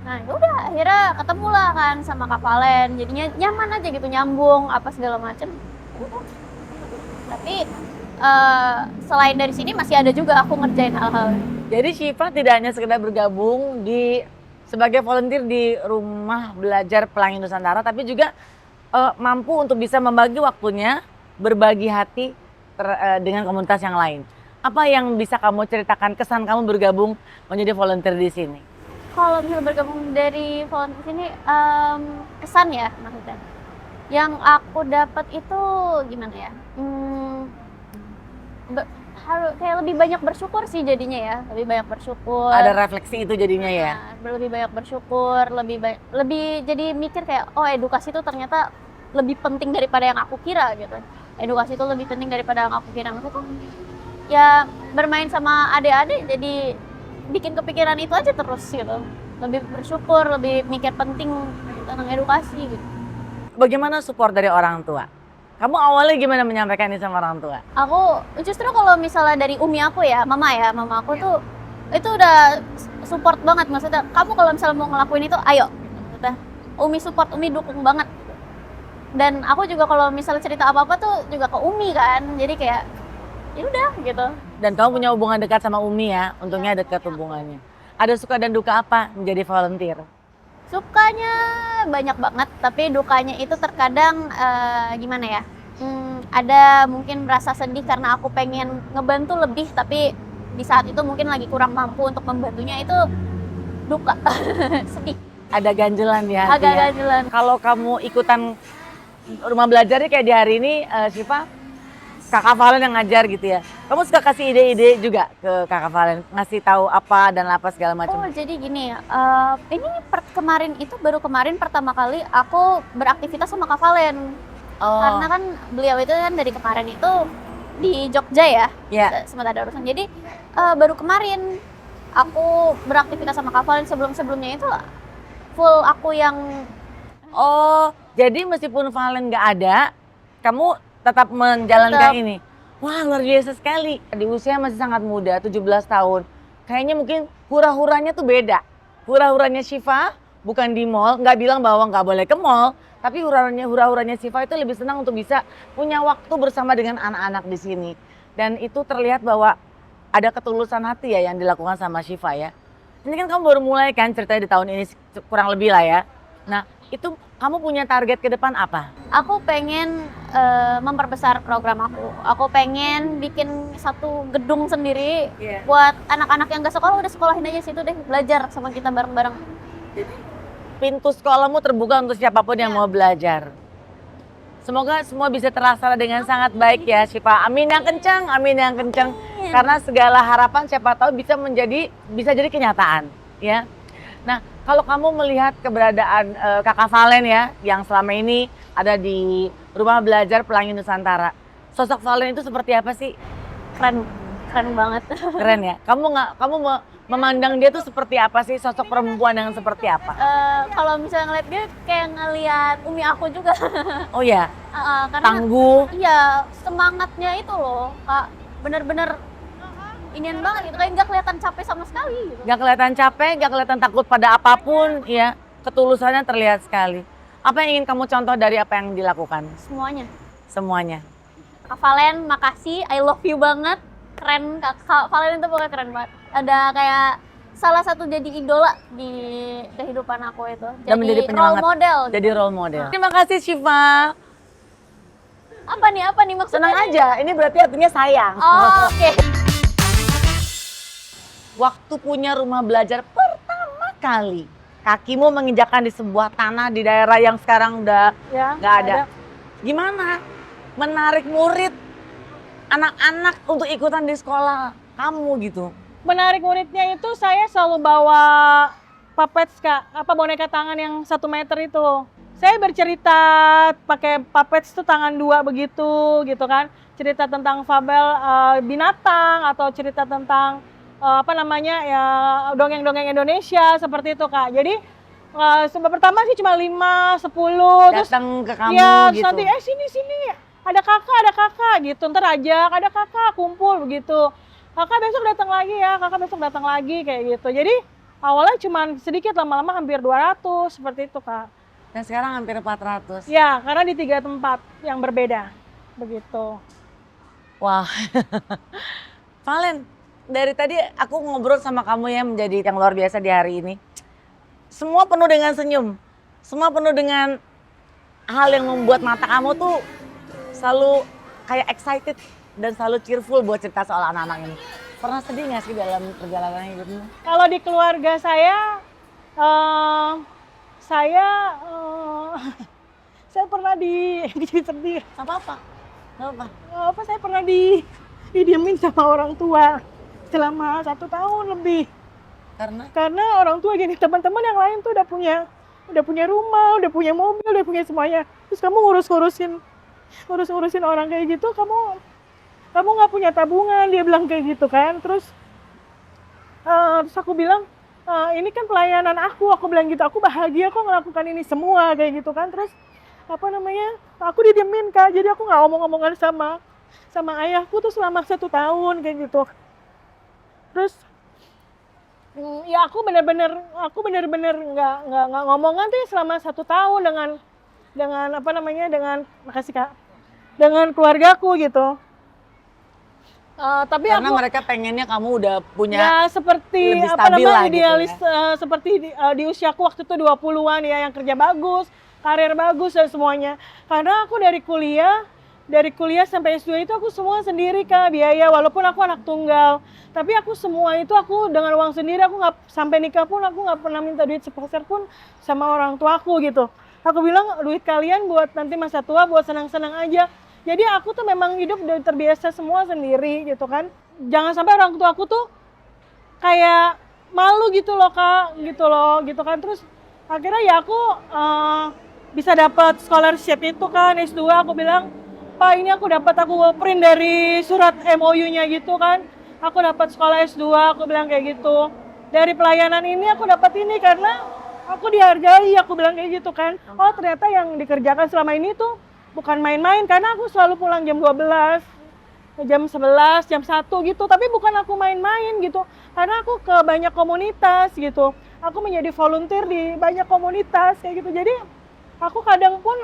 Nah yaudah akhirnya ketemu lah kan sama Kak Valen, jadinya nyaman aja gitu, nyambung apa segala macem. Tapi selain dari sini masih ada juga aku ngerjain hal-hal. Jadi Syifa tidak hanya sekedar bergabung sebagai volunteer di Rumah Belajar Pelangi Nusantara, tapi juga mampu untuk bisa membagi waktunya, berbagi hati dengan komunitas yang lain. Apa yang bisa kamu ceritakan kesan kamu bergabung menjadi volunteer di sini? Kalau misalnya bergabung dari volunteer sini, kesan ya maksudnya. Yang aku dapat itu gimana ya? Kayak lebih banyak bersyukur sih jadinya ya, lebih banyak bersyukur. Ada refleksi itu jadinya ya? Lebih banyak bersyukur, lebih jadi mikir kayak, oh edukasi itu ternyata lebih penting daripada yang aku kira gitu. Edukasi itu lebih penting daripada yang aku kira. Maksudnya ya bermain sama adik-adik jadi bikin kepikiran itu aja terus gitu. Lebih bersyukur, lebih mikir penting tentang edukasi gitu. Bagaimana support dari orang tua? Kamu awalnya gimana menyampaikan ini sama orang tua? Aku justru kalau misalnya dari umi aku ya, mama aku tuh itu udah support banget, maksudnya kamu kalau misalnya mau ngelakuin itu ayo gitu. Maksudnya umi support, umi dukung banget. Dan aku juga kalau misalnya cerita apa-apa tuh juga ke umi kan, jadi kayak ya udah gitu. Dan kamu punya hubungan dekat sama Umi ya, untungnya dekat hubungannya. Ada suka dan duka apa menjadi volunteer? Sukanya banyak banget, tapi dukanya itu terkadang gimana ya? Ada mungkin merasa sedih karena aku pengen ngebantu lebih, tapi di saat itu mungkin lagi kurang mampu untuk membantunya. Itu duka. Sedih, Ada ganjelan di hati agak ya. ganjelan. Kalau kamu ikutan rumah belajarnya kayak di hari ini, Syifa, Kakak Valen yang ngajar gitu ya. Kamu suka kasih ide-ide juga ke Kakak Valen, ngasih tahu apa dan apa segala macam. Oh jadi gini, ini baru kemarin pertama kali aku beraktivitas sama Kak Valen. Oh, Karena kan beliau itu kan dari kemarin itu di Jogja ya, ya. sempat ada urusan. Jadi baru kemarin aku beraktivitas sama Kak Valen, sebelum-sebelumnya itu full aku yang Oh, jadi meskipun Valen nggak ada, kamu tetap menjalankan Tetap. ini. Wah, luar biasa sekali. Di usia masih sangat muda, 17 tahun. Kayaknya mungkin hura-huranya tuh beda. Hura-huranya Syifa bukan di mall, nggak bilang bahwa nggak boleh ke mall, tapi hura-huranya Syifa itu lebih senang untuk bisa punya waktu bersama dengan anak-anak di sini. Dan itu terlihat bahwa ada ketulusan hati ya yang dilakukan sama Syifa ya. Ini kan kamu baru mulai kan ceritanya di tahun ini kurang lebih lah ya. Nah, itu kamu punya target ke depan apa? aku pengen memperbesar program aku. Aku pengen bikin satu gedung sendiri buat anak-anak yang gak sekolah, udah sekolahin aja situ deh, belajar sama kita bareng-bareng. Pintu sekolahmu terbuka untuk siapapun yang mau belajar. Semoga semua bisa terlaksana dengan sangat baik ya Syifa. Amin yang kencang, amin yang kencang. Karena segala harapan siapa tahu bisa jadi kenyataan ya. Nah, kalau kamu melihat keberadaan Kakak Valen ya, yang selama ini ada di Rumah Belajar Pelangi Nusantara. Sosok Valen itu seperti apa sih? Keren banget. Keren ya. Kamu memandang dia tuh seperti apa sih? Sosok perempuan yang seperti apa? Kalau misalnya ngeliat dia kayak ngeliat umi aku juga. Oh ya, Karena tangguh. iya, semangatnya itu loh, Kak. Bener-bener inian banget gitu, kayak nggak kelihatan capek sama sekali gitu. Gak kelihatan capek, gak kelihatan takut pada apapun, ya. Ketulusannya terlihat sekali. Apa yang ingin kamu contoh dari apa yang dilakukan? Semuanya. Semuanya. Kak Valen, makasih, I love you banget. Keren, Kak Valen itu pokoknya keren banget. Ada kayak salah satu jadi idola di kehidupan aku itu. Dan menjadi Jadi role penyemangat. model. Jadi role model. Terima kasih Syifa. Apa nih maksudnya? Senang aja, ini berarti artinya sayang. Oh, oke. Waktu punya rumah belajar pertama kali, kakimu menginjakan di sebuah tanah di daerah yang sekarang udah Ya, nggak ada. Gimana menarik murid, anak-anak untuk ikutan di sekolah kamu gitu? Menarik muridnya itu saya selalu bawa puppets Kak, boneka tangan yang 1 meter itu. Saya bercerita pakai puppets itu tangan 2 begitu gitu kan. Cerita tentang fabel binatang atau cerita tentang dongeng-dongeng Indonesia seperti itu Kak. Jadi pertama sih cuma 5, 10 terus Datang ke kamu ya, gitu. nanti sini ada kakak gitu, ntar ajak ada kakak kumpul begitu. Kakak besok datang lagi kayak gitu. Jadi awalnya cuma sedikit, lama-lama hampir 200 seperti itu Kak. Dan sekarang hampir 400. Ya, karena di 3 tempat yang berbeda begitu. Wah, Valen, dari tadi aku ngobrol sama kamu ya menjadi yang luar biasa di hari ini. Semua penuh dengan senyum, semua penuh dengan hal yang membuat mata kamu tuh selalu kayak excited dan selalu cheerful buat cerita soal anak-anak ini. Pernah sedih nggak sih dalam perjalanan hidupmu? Kalau di keluarga saya saya pernah jadi sedih. Nggak apa-apa, nggak apa. Saya pernah didiemin sama orang tua selama 1 tahun lebih. Karena orang tua gini, teman-teman yang lain tuh udah punya rumah, udah punya mobil, udah punya semuanya. Terus kamu ngurusin orang kayak gitu, kamu nggak punya tabungan, dia bilang kayak gitu kan. Terus aku bilang, ini kan pelayanan aku bilang gitu, aku bahagia kok melakukan ini semua kayak gitu kan. Terus aku didiemin Kak, jadi aku nggak ngomong-ngomongan sama ayahku tuh selama 1 tahun kayak gitu. Terus ya aku bener-bener nggak ngomongan tuh selama 1 tahun dengan makasih Kak, dengan keluargaku gitu. Tapi Karena mereka pengennya kamu udah punya ya seperti lebih stabil lah idealis gitu ya. seperti di usiaku waktu itu 20-an ya, yang kerja bagus, karir bagus dan semuanya. Karena aku dari kuliah dari kuliah sampai S2 itu aku semua sendiri Kak, biaya, walaupun aku anak tunggal. Tapi aku semua itu aku dengan uang sendiri, aku nggak sampai nikah pun aku nggak pernah minta duit sepeser pun sama orang tua aku gitu. Aku bilang duit kalian buat nanti masa tua, buat senang-senang aja. Jadi aku tuh memang hidup udah terbiasa semua sendiri gitu kan. Jangan sampai orang tua aku tuh kayak malu gitu loh Kak, gitu kan. Terus akhirnya ya aku bisa dapat scholarship itu kan S2, aku bilang, Pak ini aku print dari surat MOU-nya gitu kan. Aku dapat sekolah S2, aku bilang kayak gitu. Dari pelayanan ini aku dapat ini karena aku dihargai, aku bilang kayak gitu kan. Oh ternyata yang dikerjakan selama ini tuh bukan main-main, karena aku selalu pulang jam 12, jam 11, jam 1 gitu. Tapi bukan aku main-main gitu, karena aku ke banyak komunitas gitu. Aku menjadi volunteer di banyak komunitas kayak gitu. Jadi aku kadang pun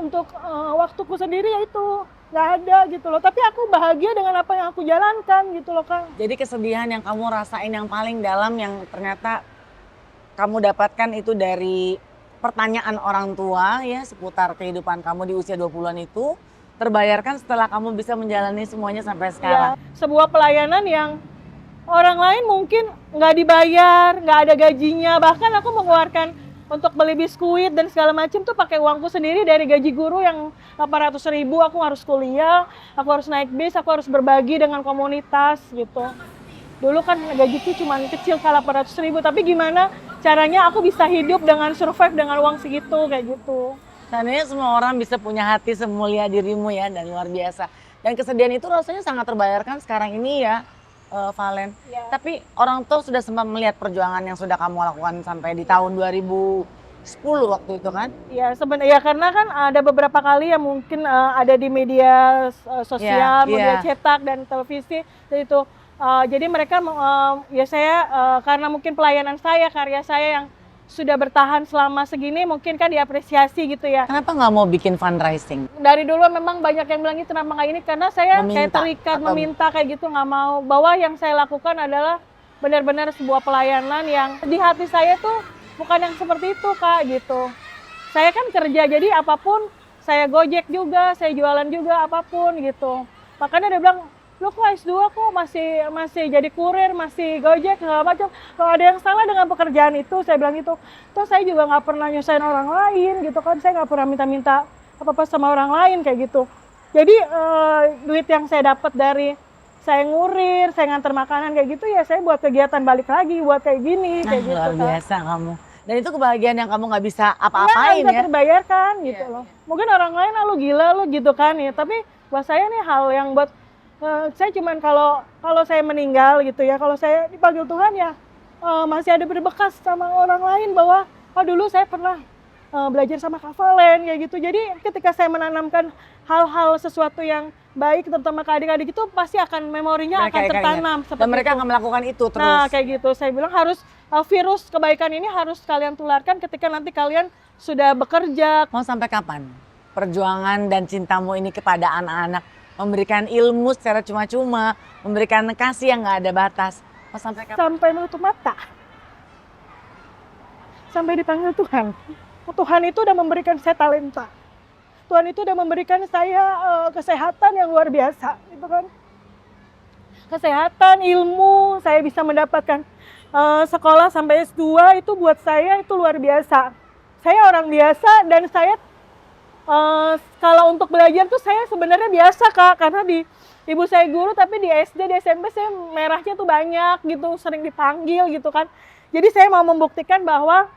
untuk waktuku sendiri ya itu nggak ada gitu loh. Tapi aku bahagia dengan apa yang aku jalankan gitu loh Kak. Jadi kesedihan yang kamu rasain yang paling dalam yang ternyata kamu dapatkan itu dari pertanyaan orang tua ya seputar kehidupan kamu di usia 20-an itu terbayarkan setelah kamu bisa menjalani semuanya sampai sekarang. Ya, sebuah pelayanan yang orang lain mungkin nggak dibayar, nggak ada gajinya. Bahkan aku mengeluarkan untuk beli biskuit dan segala macam tuh pakai uangku sendiri dari gaji guru yang 800.000. Aku harus kuliah, aku harus naik bis, aku harus berbagi dengan komunitas gitu. Dulu kan gajiku cuma kecil kalau 800.000, tapi gimana caranya aku bisa hidup dengan survive dengan uang segitu kayak gitu. Seandainya semua orang bisa punya hati semulia dirimu ya dan luar biasa. Dan kesedihan itu rasanya sangat terbayarkan sekarang ini ya Valen. Ya. Tapi orang tua sudah sempat melihat perjuangan yang sudah kamu lakukan sampai di tahun 2010 waktu itu kan? Ya sebenarnya karena kan ada beberapa kali yang mungkin ada di media sosial, media cetak dan televisi itu. Jadi mereka ya saya karena mungkin pelayanan saya, karya saya yang sudah bertahan selama segini mungkin kan diapresiasi gitu ya. Kenapa nggak mau bikin fundraising? Dari dulu memang banyak yang bilang itu kenapa nggak ini, karena saya kayak terikat meminta kayak gitu, nggak mau. Bahwa yang saya lakukan adalah benar-benar sebuah pelayanan yang di hati saya tuh bukan yang seperti itu Kak gitu. Saya kan kerja jadi apapun, saya gojek juga, saya jualan juga apapun gitu. Makanya dia bilang, lu kok S2 kok masih jadi kurir, masih gojek segala macam. Kalau ada yang salah dengan pekerjaan itu, saya bilang gitu. Terus saya juga nggak pernah nyusahin orang lain gitu kan. Saya nggak pernah minta-minta apa-apa sama orang lain kayak gitu. Jadi duit yang saya dapat dari saya ngurir, saya nganter makanan kayak gitu ya saya buat kegiatan balik lagi, buat kayak gini, kayak gitu. Luar biasa kamu. Dan itu kebahagiaan yang kamu nggak bisa apa-apain ya. Nggak terbayarkan gitu loh. Mungkin orang lain lu gila lu gitu kan ya. Tapi buat saya nih hal yang buat saya cuman kalau saya meninggal gitu ya, kalau saya dipanggil Tuhan ya masih ada berbekas sama orang lain bahwa dulu saya pernah belajar sama Kak Valen kayak gitu. Jadi ketika saya menanamkan hal-hal sesuatu yang baik terutama ke adik-adik itu pasti akan memorinya akan tertanam seperti dan mereka itu. akan melakukan itu terus. Nah kayak gitu, saya bilang harus virus kebaikan ini harus kalian tularkan ketika nanti kalian sudah bekerja. Mau sampai kapan perjuangan dan cintamu ini kepada anak-anak? Memberikan ilmu secara cuma-cuma, memberikan kasih yang nggak ada batas. Mau sampai kapan? Sampai menutup mata. Sampai dipanggil Tuhan. Tuhan itu udah memberikan saya talenta. Tuhan itu udah memberikan saya kesehatan yang luar biasa, gitu kan. Kesehatan, ilmu, saya bisa mendapatkan sekolah sampai S2 itu buat saya itu luar biasa. Saya orang biasa dan saya kalau untuk belajar tuh saya sebenarnya biasa Kak, karena ibu saya guru tapi di SD, di SMP saya merahnya tuh banyak gitu, sering dipanggil gitu kan. Jadi saya mau membuktikan bahwa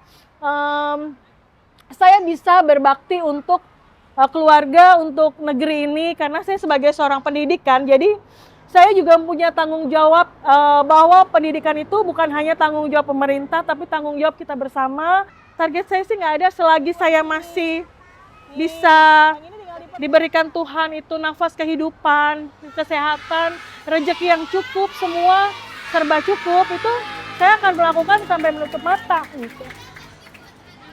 saya bisa berbakti untuk keluarga, untuk negeri ini karena saya sebagai seorang pendidikan. Jadi saya juga punya tanggung jawab bahwa pendidikan itu bukan hanya tanggung jawab pemerintah tapi tanggung jawab kita bersama. Target saya sih nggak ada selagi saya masih bisa diberikan Tuhan itu nafas kehidupan, kesehatan, rezeki yang cukup, semua serba cukup, itu saya akan melakukan sampai menutup mata gitu.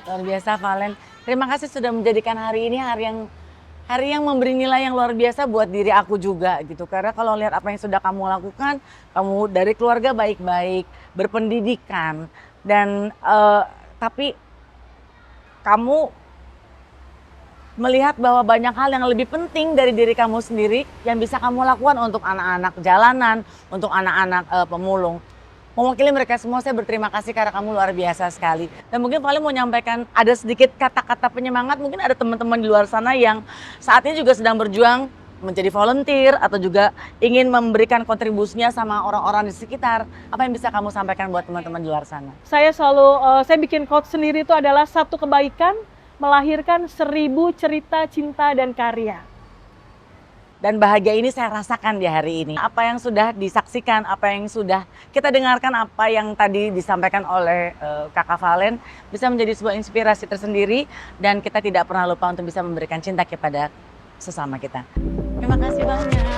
Luar biasa Valen. Terima kasih sudah menjadikan hari ini hari yang memberi nilai yang luar biasa buat diri aku juga gitu. Karena kalau lihat apa yang sudah kamu lakukan, kamu dari keluarga baik-baik, berpendidikan dan tapi kamu melihat bahwa banyak hal yang lebih penting dari diri kamu sendiri yang bisa kamu lakukan untuk anak-anak jalanan, untuk anak-anak pemulung. Mewakili mereka semua, saya berterima kasih karena kamu luar biasa sekali. Dan mungkin paling mau nyampaikan ada sedikit kata-kata penyemangat, mungkin ada teman-teman di luar sana yang saat ini juga sedang berjuang menjadi volunteer atau juga ingin memberikan kontribusinya sama orang-orang di sekitar. Apa yang bisa kamu sampaikan buat teman-teman di luar sana? Saya bikin quote sendiri itu adalah satu kebaikan melahirkan 1000 cerita cinta dan karya. Dan bahagia ini saya rasakan di hari ini. Apa yang sudah disaksikan, apa yang sudah kita dengarkan, apa yang tadi disampaikan oleh Kakak Valen bisa menjadi sebuah inspirasi tersendiri dan kita tidak pernah lupa untuk bisa memberikan cinta kepada sesama kita. Terima kasih banyak.